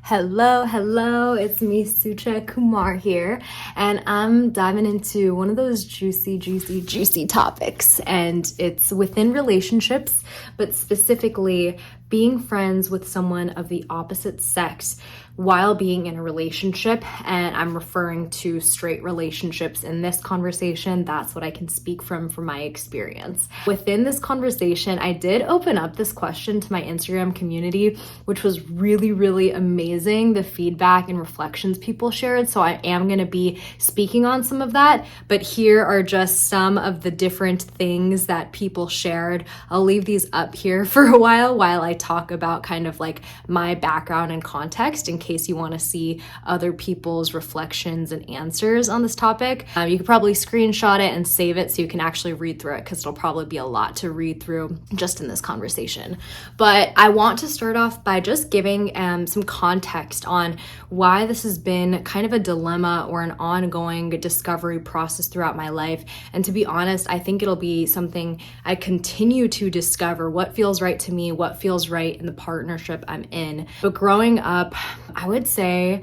Hello, it's me, Sucha Kumar here, and I'm diving into one of those juicy topics, and it's within relationships, but specifically being friends with someone of the opposite sex while being in a relationship. And I'm referring to straight relationships in this conversation. That's what I can speak from my experience. Within this conversation, I did open up this question to my Instagram community, which was really amazing, the feedback and reflections people shared. So I am going to be speaking on some of that, but here are just some of the different things that people shared. I'll leave these up here for a while I talk about kind of like my background and context in case you want to see other people's reflections and answers on this topic. You could probably screenshot it and save it so you can actually read through it, because it'll probably be a lot to read through just in this conversation. But I want to start off by just giving some context on why this has been kind of a dilemma or an ongoing discovery process throughout my life. And to be honest, I think it'll be something I continue to discover, what feels right to me, what feels right in the partnership I'm in. But growing up, I would say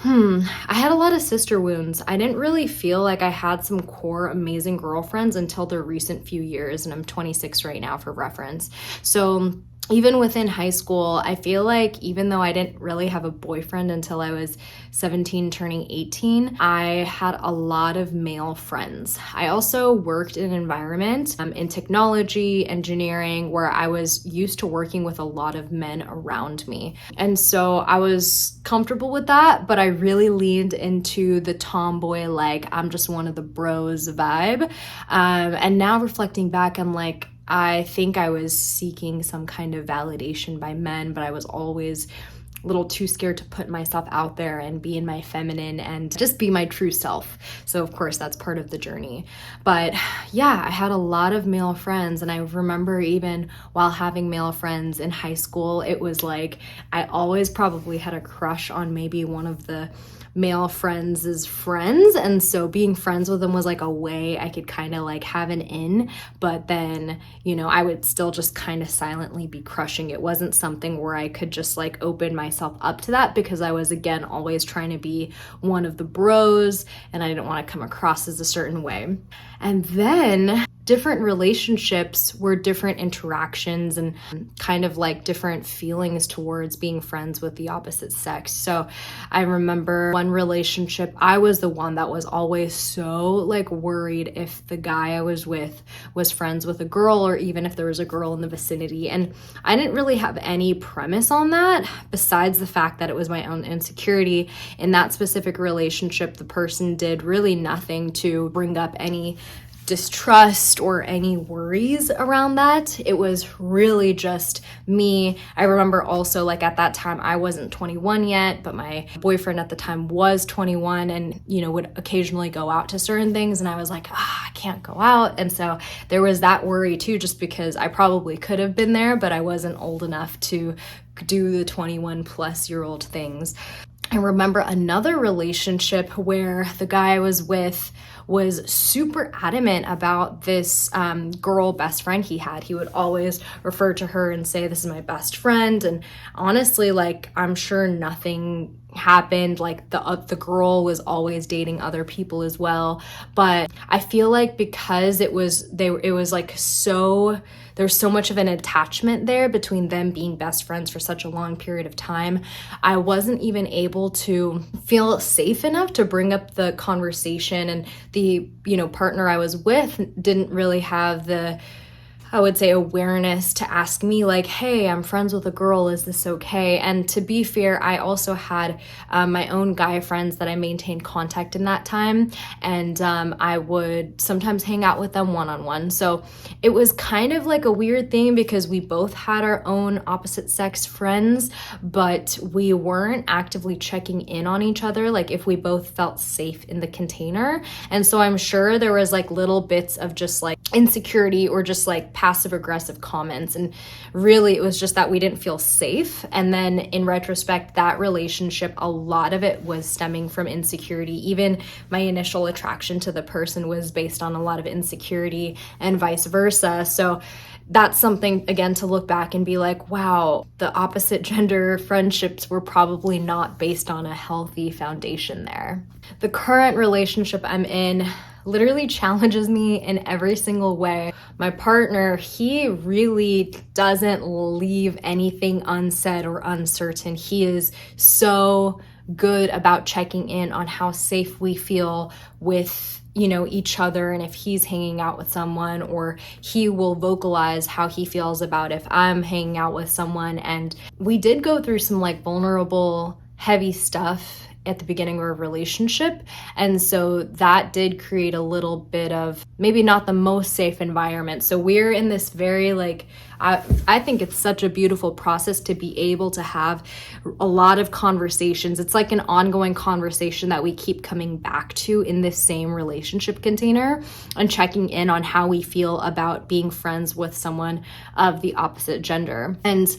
I had a lot of sister wounds. I didn't really feel like I had some core amazing girlfriends until the recent few years, and I'm 26 right now for reference. So even within high school, I feel like even though I didn't really have a boyfriend until I was 17 turning 18, I had a lot of male friends. I also worked in an environment in technology, engineering, where I was used to working with a lot of men around me. And so I was comfortable with that, but I really leaned into the tomboy, like I'm just one of the bros vibe. And now reflecting back, I'm like, I think I was seeking some kind of validation by men, but I was always a little too scared to put myself out there and be in my feminine and just be my true self. So of course that's part of the journey. But yeah, I had a lot of male friends, and I remember even while having male friends in high school, it was like I always probably had a crush on maybe one of the male friends' friends, and so being friends with them was like a way I could kind of like have an in, but then, you know, I would still just kind of silently be crushing. It wasn't something where I could just like open myself up to that, because I was again always trying to be one of the bros and I didn't want to come across as a certain way. And then different relationships were different interactions and kind of like different feelings towards being friends with the opposite sex. So I remember one relationship, I was the one that was always so like worried if the guy I was with was friends with a girl, or even if there was a girl in the vicinity. And I didn't really have any premise on that besides the fact that it was my own insecurity. In that specific relationship, the person did really nothing to bring up any distrust or any worries around that. It was really just me. I remember also, like, at that time I wasn't 21 yet, but my boyfriend at the time was 21 and, you know, would occasionally go out to certain things, and I was like, I can't go out. And so there was that worry too, just because I probably could have been there, but I wasn't old enough to do the 21 plus year old things. I remember another relationship where the guy I was with was super adamant about this girl best friend he had. He would always refer to her and say, "This is my best friend." And honestly, like, I'm sure nothing happened. Like the girl was always dating other people as well. But I feel like because it was like so, there's so much of an attachment there between them being best friends for such a long period of time, I wasn't even able to feel safe enough to bring up the conversation. And the, you know, partner I was with didn't really have the, I would say, awareness to ask me like, hey, I'm friends with a girl, is this okay? And to be fair, I also had my own guy friends that I maintained contact in that time, and I would sometimes hang out with them one-on-one. So it was kind of like a weird thing because we both had our own opposite sex friends, but we weren't actively checking in on each other, like if we both felt safe in the container. And so I'm sure there was like little bits of just like insecurity or just like passive aggressive comments, and really it was just that we didn't feel safe. And then in retrospect, that relationship, a lot of it was stemming from insecurity. Even my initial attraction to the person was based on a lot of insecurity and vice versa. So that's something, again, to look back and be like, wow, the opposite gender friendships were probably not based on a healthy foundation there. The current relationship I'm in literally challenges me in every single way. My partner, he really doesn't leave anything unsaid or uncertain. He is so good about checking in on how safe we feel with each other, and if he's hanging out with someone, or he will vocalize how he feels about if I'm hanging out with someone. And we did go through some vulnerable, heavy stuff at the beginning of our relationship, and so that did create a little bit of maybe not the most safe environment. So we're in this very I think it's such a beautiful process to be able to have a lot of conversations. It's like an ongoing conversation that we keep coming back to in this same relationship container, and checking in on how we feel about being friends with someone of the opposite gender. And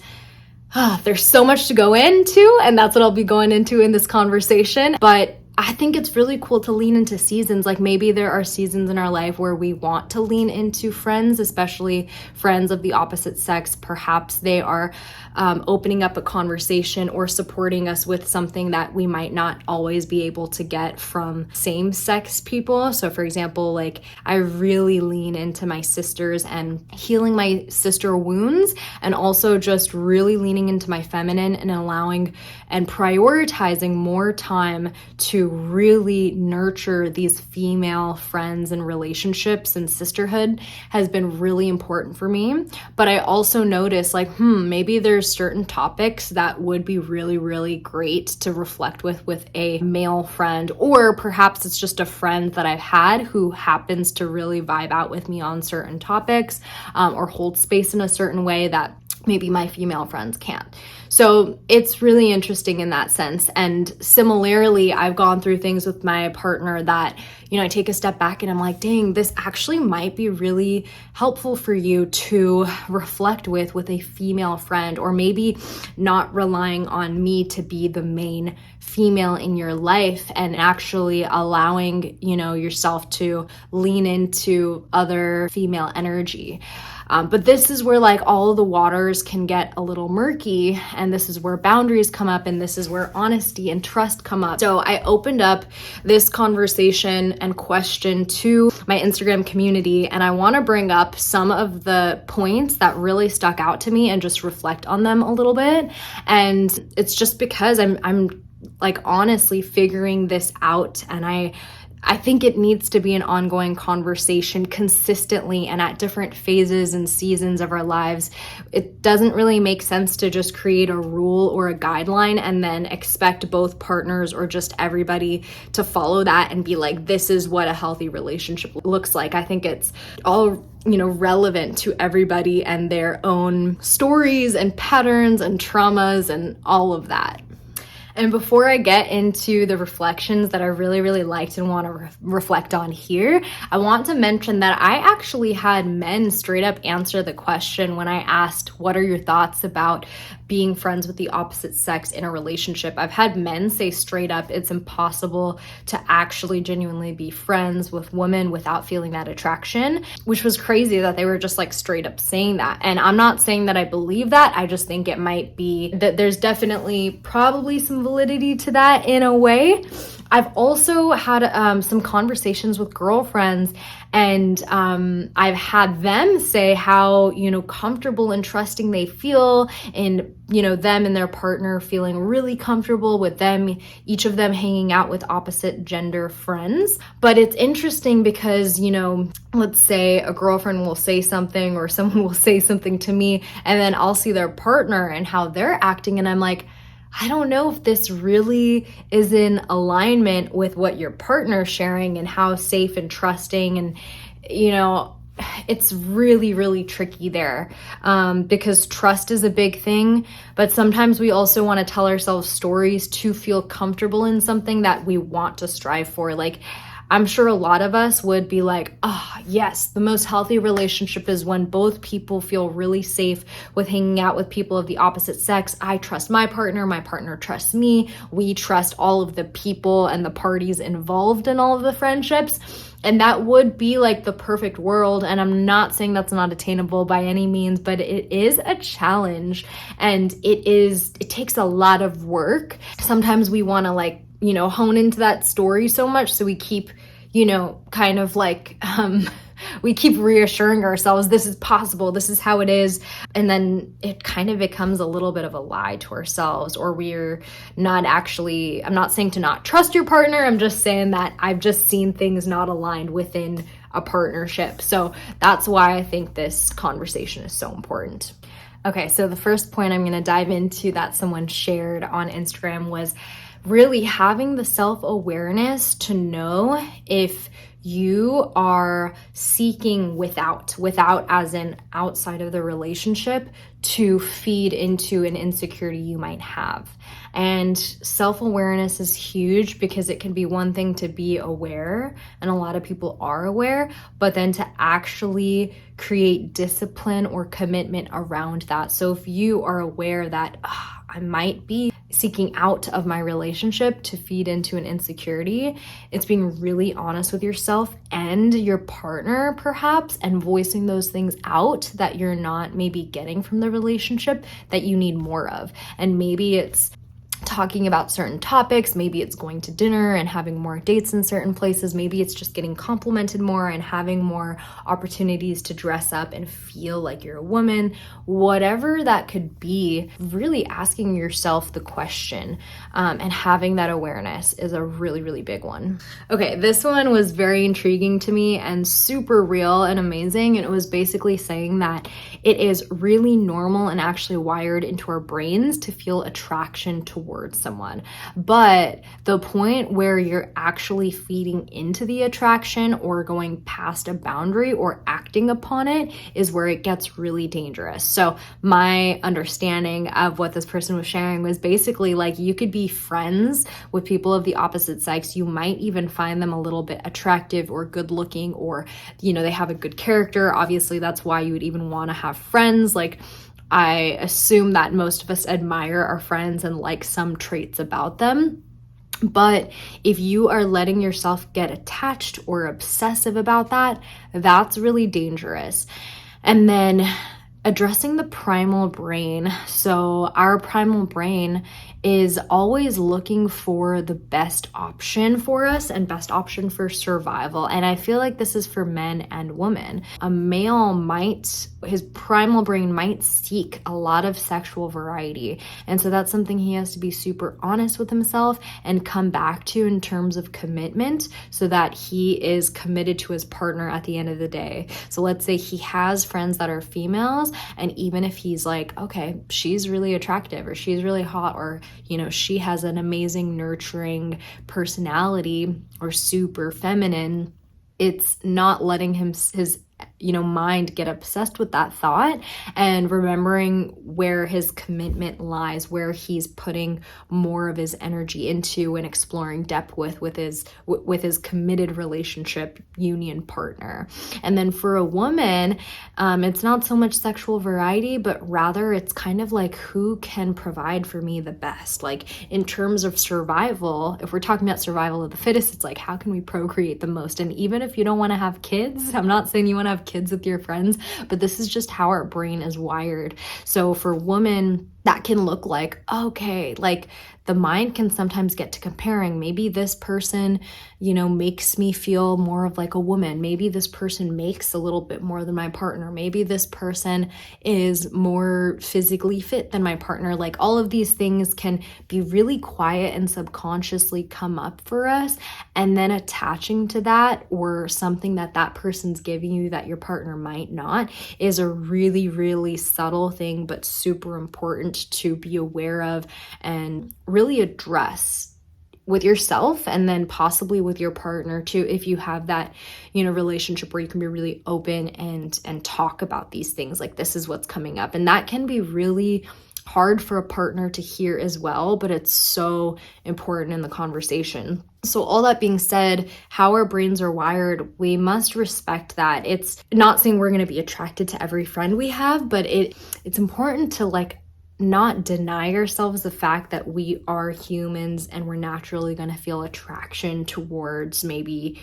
there's so much to go into, and that's what I'll be going into in this conversation. But I think it's really cool to lean into seasons. Maybe there are seasons in our life where we want to lean into friends, especially friends of the opposite sex. Perhaps they are opening up a conversation or supporting us with something that we might not always be able to get from same-sex people. So for example, I really lean into my sisters and healing my sister wounds, and also just really leaning into my feminine and allowing and prioritizing more time to really nurture these female friends and relationships, and sisterhood has been really important for me. But I also notice maybe there's certain topics that would be really, really great to reflect with a male friend, or perhaps it's just a friend that I've had who happens to really vibe out with me on certain topics, or hold space in a certain way that maybe my female friends can't. So it's really interesting in that sense. And similarly, I've gone through things with my partner that, I take a step back and I'm like, dang, this actually might be really helpful for you to reflect with a female friend, or maybe not relying on me to be the main female in your life, and actually allowing, yourself to lean into other female energy. But this is where all of the waters can get a little murky, and this is where boundaries come up, and this is where honesty and trust come up. So I opened up this conversation and question to my Instagram community, and I want to bring up some of the points that really stuck out to me and just reflect on them a little bit. And it's just because I'm honestly figuring this out, and I think it needs to be an ongoing conversation consistently and at different phases and seasons of our lives. It doesn't really make sense to just create a rule or a guideline and then expect both partners or just everybody to follow that and be like, this is what a healthy relationship looks like. I think it's all relevant to everybody and their own stories and patterns and traumas and all of that. And before I get into the reflections that I really, really liked and want to reflect on here, I want to mention that I actually had men straight up answer the question when I asked, what are your thoughts about being friends with the opposite sex in a relationship? I've had men say straight up, it's impossible to actually genuinely be friends with women without feeling that attraction, which was crazy that they were just straight up saying that. And I'm not saying that I believe that. I just think it might be that there's definitely probably some validity to that in a way. I've also had some conversations with girlfriends, and I've had them say how, comfortable and trusting they feel in, them and their partner feeling really comfortable with them, each of them hanging out with opposite gender friends. But it's interesting because, let's say a girlfriend will say something or someone will say something to me, and then I'll see their partner and how they're acting, and I'm like, I don't know if this really is in alignment with what your partner's sharing and how safe and trusting, and it's really, really tricky there, because trust is a big thing, but sometimes we also want to tell ourselves stories to feel comfortable in something that we want to strive for. I'm sure a lot of us would be like, oh, yes, the most healthy relationship is when both people feel really safe with hanging out with people of the opposite sex. I trust my partner trusts me, we trust all of the people and the parties involved in all of the friendships. And that would be like the perfect world. And I'm not saying that's not attainable by any means, but it is a challenge, and it takes a lot of work. Sometimes we want to like, hone into that story so much. So we keep, kind of like, we keep reassuring ourselves, this is possible, this is how it is. And then it kind of becomes a little bit of a lie to ourselves, or we're not actually, I'm not saying to not trust your partner. I'm just saying that I've just seen things not aligned within a partnership. So that's why I think this conversation is so important. Okay, so the first point I'm going to dive into that someone shared on Instagram was really having the self-awareness to know if you are seeking without as in outside of the relationship to feed into an insecurity you might have. And self-awareness is huge, because it can be one thing to be aware, and a lot of people are aware, but then to actually create discipline or commitment around that. So if you are aware that I might be seeking out of my relationship to feed into an insecurity, it's being really honest with yourself and your partner perhaps, and voicing those things out that you're not maybe getting from the relationship that you need more of. And maybe it's talking about certain topics, maybe it's going to dinner and having more dates in certain places, maybe it's just getting complimented more and having more opportunities to dress up and feel like you're a woman. Whatever that could be, really asking yourself the question, and having that awareness is a really, really big one. Okay, this one was very intriguing to me and super real and amazing. And it was basically saying that it is really normal and actually wired into our brains to feel attraction towards someone. But the point where you're actually feeding into the attraction or going past a boundary or acting upon it is where it gets really dangerous. So my understanding of what this person was sharing was basically like, you could be friends with people of the opposite sex. You might even find them a little bit attractive or good looking, or, they have a good character. Obviously, that's why you would even want to have friends. Like, I assume that most of us admire our friends and like some traits about them. But if you are letting yourself get attached or obsessive about that, that's really dangerous. And then addressing the primal brain. So our primal brain is always looking for the best option for us and best option for survival. And I feel like this is for men and women. A male his primal brain might seek a lot of sexual variety. And so that's something he has to be super honest with himself and come back to in terms of commitment, so that he is committed to his partner at the end of the day. So let's say he has friends that are females, and even if he's like, okay, she's really attractive, or she's really hot, or she has an amazing nurturing personality or super feminine, it's not letting his mind get obsessed with that thought, and remembering where his commitment lies, where he's putting more of his energy into and exploring depth with his committed relationship union partner. And then for a woman, it's not so much sexual variety, but rather it's kind of like, who can provide for me the best? Like, in terms of survival, if we're talking about survival of the fittest, it's like, how can we procreate the most? And even if you don't want to have kids, I'm not saying you want to have kids with your friends, but this is just how our brain is wired. So for women, that can look like, okay, like the mind can sometimes get to comparing. Maybe this person, makes me feel more of like a woman. Maybe this person makes a little bit more than my partner. Maybe this person is more physically fit than my partner. Like, all of these things can be really quiet and subconsciously come up for us. And then attaching to that, or something that person's giving you that your partner might not, is a really, really subtle thing, but super important to be aware of and really address with yourself, and then possibly with your partner too, if you have that relationship where you can be really open and talk about these things, like, this is what's coming up. And that can be really hard for a partner to hear as well, but it's so important in the conversation. So all that being said, how our brains are wired, we must respect that. It's not saying we're going to be attracted to every friend we have, but it's important to not deny ourselves the fact that we are humans and we're naturally going to feel attraction towards maybe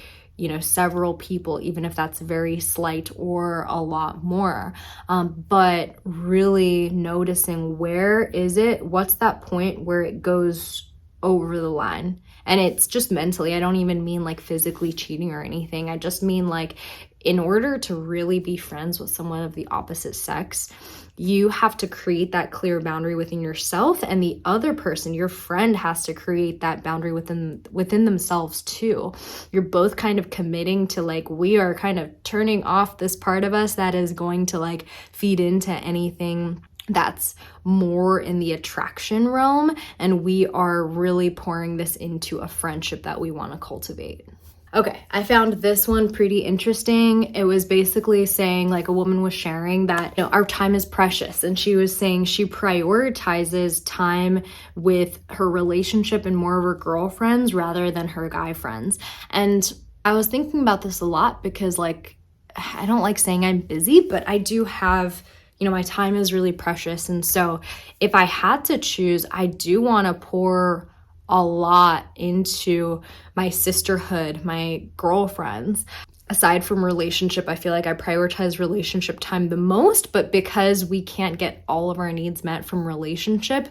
several people, even if that's very slight or a lot more. But really noticing, what's that point where it goes over the line? And it's just mentally. I don't even mean like physically cheating or anything. I just mean like, in order to really be friends with someone of the opposite sex, you have to create that clear boundary within yourself, and the other person, your friend, has to create that boundary within themselves too. You're both kind of committing to like, we are kind of turning off this part of us that is going to like feed into anything that's more in the attraction realm, and we are really pouring this into a friendship that we want to cultivate. Okay, I found this one pretty interesting. It was basically saying, like, a woman was sharing that, our time is precious. And she was saying she prioritizes time with her relationship and more of her girlfriends rather than her guy friends. And I was thinking about this a lot because, like, I don't like saying I'm busy, but I do have, my time is really precious. And so if I had to choose, I do want to pour a lot into my sisterhood, my girlfriends. Aside from relationship, I feel like I prioritize relationship time the most, but because we can't get all of our needs met from relationship,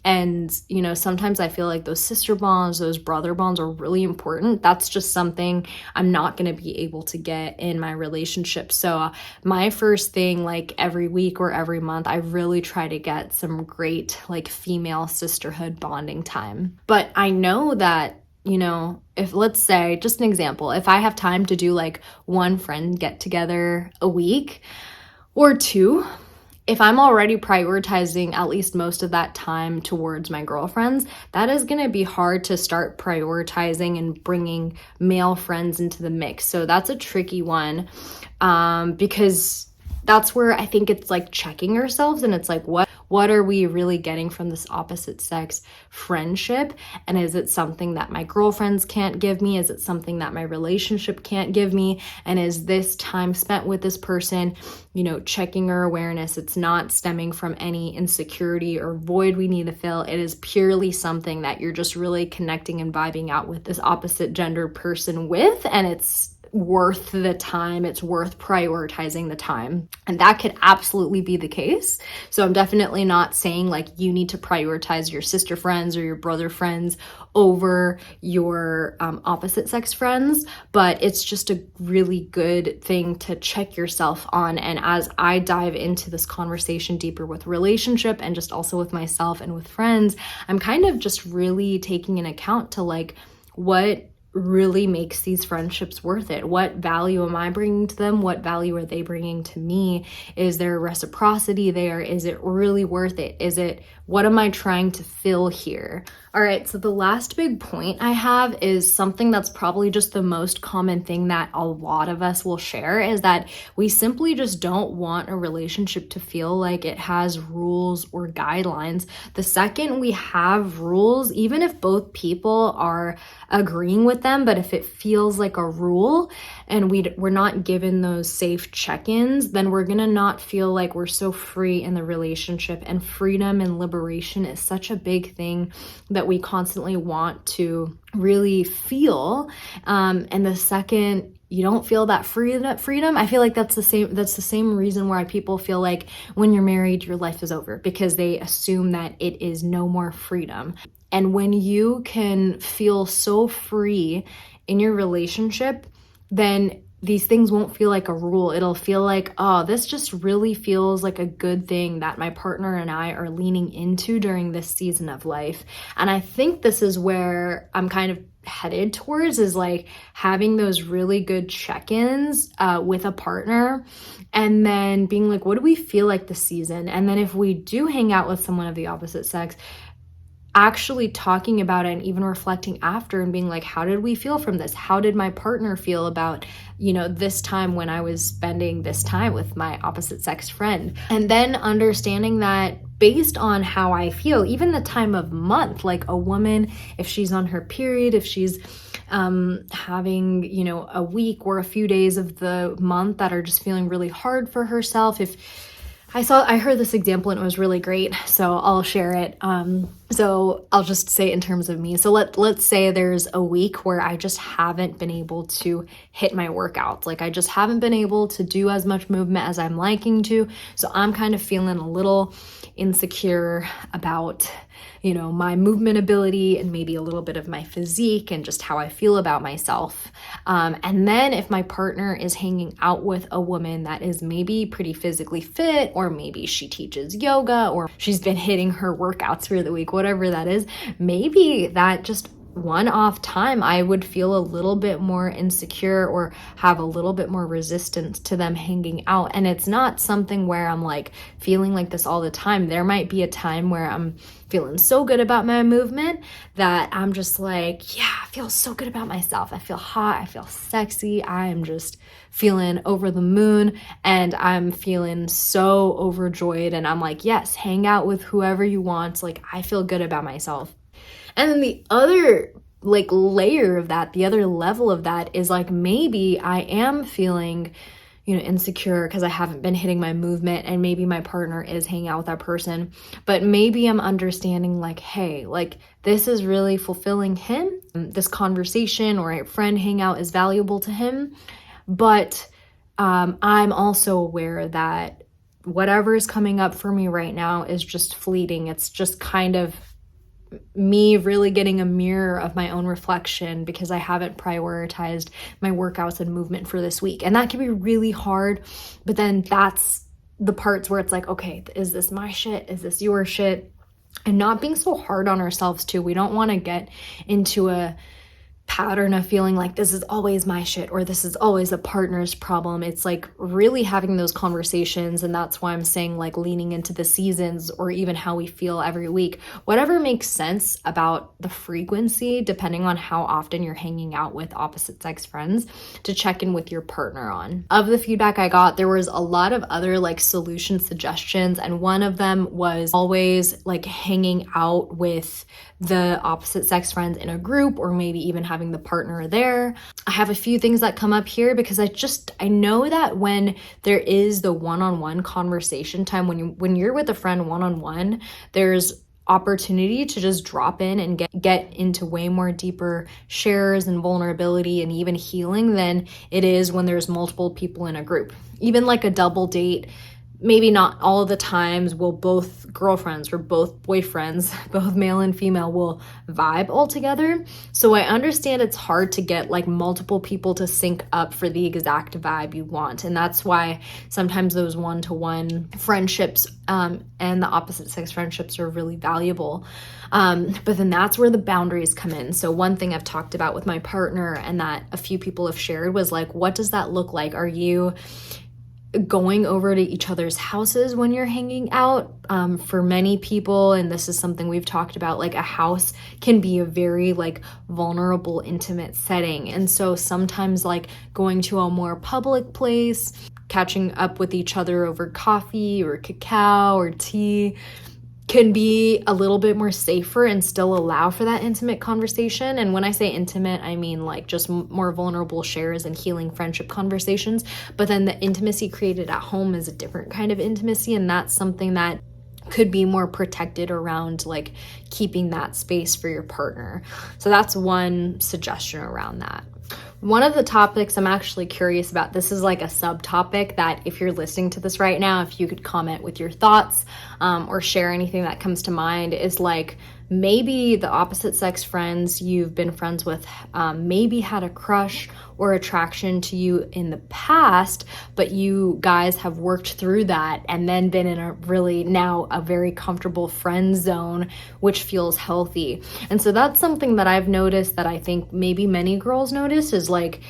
and sometimes I feel like those sister bonds, those brother bonds are really important. That's just something I'm not going to be able to get in my relationship. So my first thing, like every week or every month, I really try to get some great like female sisterhood bonding time. But I know that if, let's say, just an example, if I have time to do like one friend get together a week or two, if I'm already prioritizing at least most of that time towards my girlfriends, that is going to be hard to start prioritizing and bringing male friends into the mix. So that's a tricky one, because that's where I think it's like checking ourselves, and it's like, what are we really getting from this opposite sex friendship? And is it something that my girlfriends can't give me? Is it something that my relationship can't give me? And is this time spent with this person, checking our awareness? It's not stemming from any insecurity or void we need to fill. It is purely something that you're just really connecting and vibing out with this opposite gender person with, and it's worth the time, it's worth prioritizing the time. And that could absolutely be the case. So I'm definitely not saying like you need to prioritize your sister friends or your brother friends over your opposite sex friends, but it's just a really good thing to check yourself on. And as I dive into this conversation deeper with relationship and just also with myself and with friends, I'm kind of just really taking an account to like, what really makes these friendships worth it? What value am I bringing to them? What value are they bringing to me? Is there reciprocity there? Is it really worth it? What am I trying to fill here? All right, so the last big point I have is something that's probably just the most common thing that a lot of us will share, is that we simply just don't want a relationship to feel like it has rules or guidelines. The second we have rules, even if both people are agreeing with them, but if it feels like a rule and we're not given those safe check-ins, then we're gonna not feel like we're so free in the relationship. And freedom and liberation is such a big thing that we constantly want to really feel. And the second you don't feel that freedom, I feel like that's the same reason why people feel like when you're married, your life is over, because they assume that it is no more freedom. And when you can feel so free in your relationship, then these things won't feel like a rule. It'll feel like, oh, this just really feels like a good thing that my partner and I are leaning into during this season of life. And I think this is where I'm kind of headed towards, is like having those really good check-ins with a partner, and then being like, what do we feel like this season? And then if we do hang out with someone of the opposite sex, actually talking about it and even reflecting after and being like, how did we feel from this? How did my partner feel about, this time when I was spending this time with my opposite sex friend? And then understanding that based on how I feel, even the time of month, like a woman, if she's on her period, if she's having, a week or a few days of the month that are just feeling really hard for herself. I heard this example and it was really great, so I'll share it. So I'll just say in terms of me. So let's say there's a week where I just haven't been able to hit my workouts. Like I just haven't been able to do as much movement as I'm liking to. So I'm kind of feeling a little insecure about, my movement ability and maybe a little bit of my physique and just how I feel about myself. And then if my partner is hanging out with a woman that is maybe pretty physically fit, or maybe she teaches yoga, or she's been hitting her workouts for the week, whatever that is, maybe that just one-off time I would feel a little bit more insecure or have a little bit more resistance to them hanging out. And it's not something where I'm like feeling like this all the time. There might be a time where I'm feeling so good about my movement that I'm just like, yeah, I feel so good about myself. I feel hot. I feel sexy. I am just feeling over the moon and I'm feeling so overjoyed. And I'm like, yes, hang out with whoever you want. Like, I feel good about myself. And then the other layer of that, the other level of that is like, maybe I am feeling, insecure because I haven't been hitting my movement, and maybe my partner is hanging out with that person, but maybe I'm understanding like, hey, like this is really fulfilling him. This conversation or a friend hangout is valuable to him, but I'm also aware that whatever is coming up for me right now is just fleeting. It's just kind of me really getting a mirror of my own reflection because I haven't prioritized my workouts and movement for this week. And that can be really hard, but then that's the parts where it's like, okay, is this my shit? Is this your shit? And not being so hard on ourselves too. We don't want to get into a pattern of feeling like this is always my shit or this is always a partner's problem. It's like really having those conversations, and that's why I'm saying like leaning into the seasons or even how we feel every week. Whatever makes sense about the frequency, depending on how often you're hanging out with opposite sex friends, to check in with your partner on. Of the feedback I got, there was a lot of other like solution suggestions, and one of them was always like hanging out with the opposite sex friends in a group, or maybe even having the partner there. I have a few things that come up here because I know that when there is the one-on-one conversation time, when you're with a friend one-on-one, there's opportunity to just drop in and get into way more deeper shares and vulnerability and even healing than it is when there's multiple people in a group. Even like a double date, maybe not all of the times will both girlfriends or both boyfriends, both male and female, will vibe all together. So I understand it's hard to get like multiple people to sync up for the exact vibe you want. And that's why sometimes those one-to-one friendships and the opposite sex friendships are really valuable. But then that's where the boundaries come in. So one thing I've talked about with my partner and that a few people have shared was like, what does that look like? Are you going over to each other's houses when you're hanging out? For many people, and this is something we've talked about, like a house can be a very like vulnerable, intimate setting. And so sometimes like going to a more public place, catching up with each other over coffee or cacao or tea can be a little bit more safer and still allow for that intimate conversation. And when I say intimate, I mean like just more vulnerable shares and healing friendship conversations. But then the intimacy created at home is a different kind of intimacy, and that's something that could be more protected around like keeping that space for your partner. So that's one suggestion around that. One of the topics I'm actually curious about, this is like a subtopic that if you're listening to this right now, if you could comment with your thoughts or share anything that comes to mind, is like maybe the opposite sex friends you've been friends with maybe had a crush or attraction to you in the past, but you guys have worked through that and then been in a really now a very comfortable friend zone, which feels healthy. And so that's something that I've noticed that I think maybe many girls notice, is like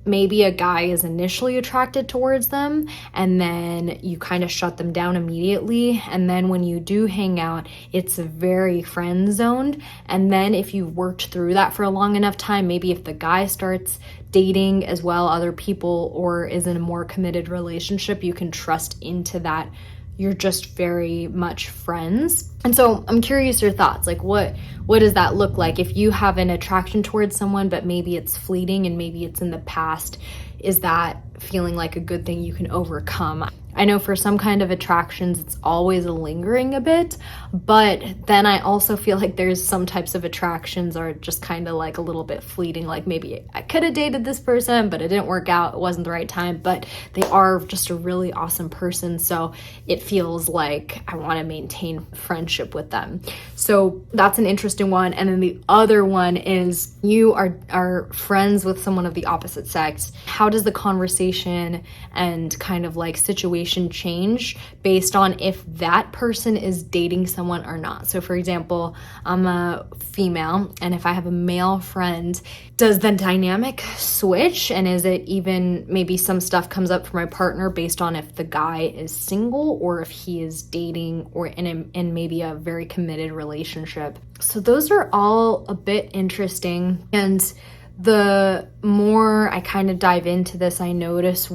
maybe a guy is initially attracted towards them and then you kind of shut them down immediately. And then when you do hang out, it's very friend zoned. And then if you've worked through that for a long enough time, maybe if the guy starts dating as well other people or is in a more committed relationship, you can trust into that you're just very much friends. And so I'm curious your thoughts. Like what does that look like if you have an attraction towards someone, but maybe it's fleeting and maybe it's in the past? Is that feeling like a good thing you can overcome? I know for some kind of attractions, it's always lingering a bit, but then I also feel like there's some types of attractions are just kind of like a little bit fleeting. Like maybe I could have dated this person, but it didn't work out. It wasn't the right time, but they are just a really awesome person. So it feels like I want to maintain friendship with them. So that's an interesting one. And then the other one is you are friends with someone of the opposite sex. How does the conversation and kind of like situation change based on if that person is dating someone or not? So for example, I'm a female, and if I have a male friend, does the dynamic switch? And is it even maybe some stuff comes up for my partner based on if the guy is single or if he is dating or in maybe a very committed relationship? So those are all a bit interesting. And the more I kind of dive into this, I notice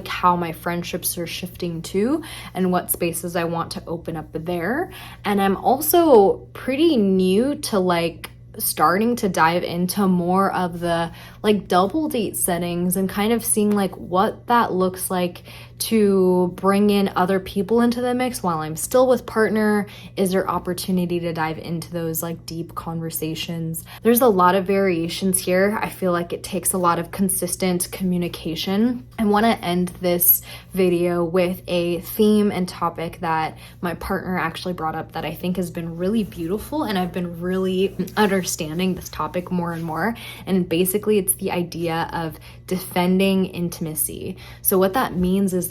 how my friendships are shifting to and what spaces I want to open up there. And I'm also pretty new to starting to dive into more of the double date settings and kind of seeing what that looks like to bring in other people into the mix while I'm still with partner. Is there opportunity to dive into those deep conversations? There's a lot of variations here. I feel like it takes a lot of consistent communication. I want to end this video with a theme and topic that my partner actually brought up that I think has been really beautiful, and I've been really understanding this topic more and more. And basically it's the idea of defending intimacy. So what that means is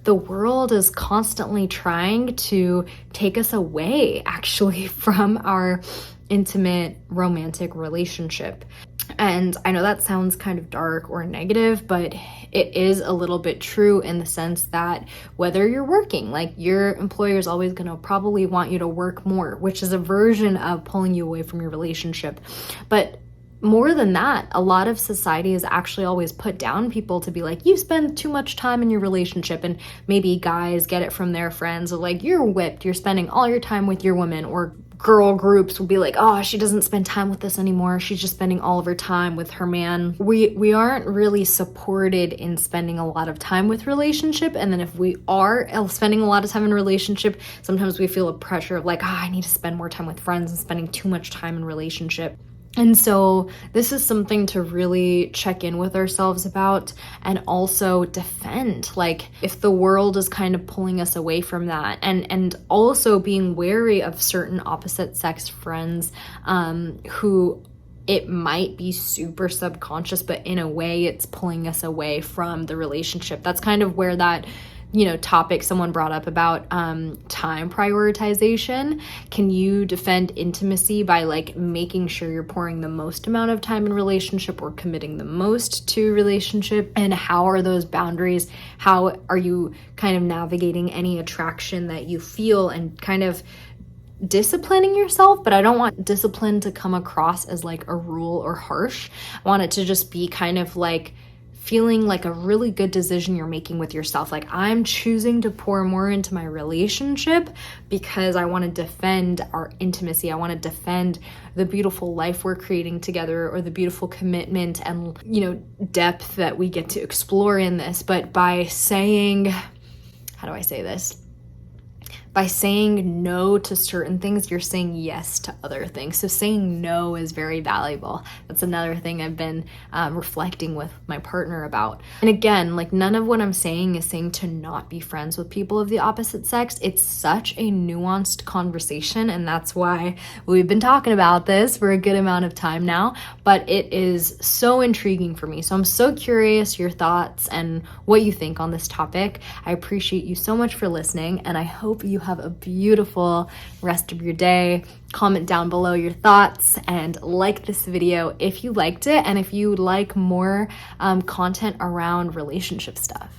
the world is constantly trying to take us away actually from our intimate romantic relationship. And I know that sounds kind of dark or negative, but it is a little bit true in the sense that whether you're working, your employer is always going to probably want you to work more, which is a version of pulling you away from your relationship. But more than that, a lot of society has actually always put down people to be you spend too much time in your relationship. And maybe guys get it from their friends of you're whipped, you're spending all your time with your woman, or girl groups will be oh, she doesn't spend time with us anymore, she's just spending all of her time with her man. We aren't really supported in spending a lot of time with relationship. And then if we are spending a lot of time in relationship, sometimes we feel a pressure of I need to spend more time with friends and spending too much time in relationship. And so this is something to really check in with ourselves about and also defend, if the world is kind of pulling us away from that, and also being wary of certain opposite sex friends who it might be super subconscious, but in a way it's pulling us away from the relationship. That's kind of where that topic someone brought up about time prioritization. Can you defend intimacy by making sure you're pouring the most amount of time in relationship or committing the most to relationship? And how are those boundaries? How are you kind of navigating any attraction that you feel and kind of disciplining yourself? But I don't want discipline to come across as a rule or harsh. I want it to just be kind of feeling a really good decision you're making with yourself. I'm choosing to pour more into my relationship because I want to defend our intimacy. I want to defend the beautiful life we're creating together, or the beautiful commitment and, depth that we get to explore in this. But by saying, how do I say this? By saying no to certain things, you're saying yes to other things. So saying no is very valuable. That's another thing I've been reflecting with my partner about. And again, none of what I'm saying is saying to not be friends with people of the opposite sex. It's such a nuanced conversation, and that's why we've been talking about this for a good amount of time now. But it is so intriguing for me. So I'm so curious your thoughts and what you think on this topic. I appreciate you so much for listening, and I hope you have a beautiful rest of your day. Comment down below your thoughts and like this video if you liked it, and if you like more content around relationship stuff.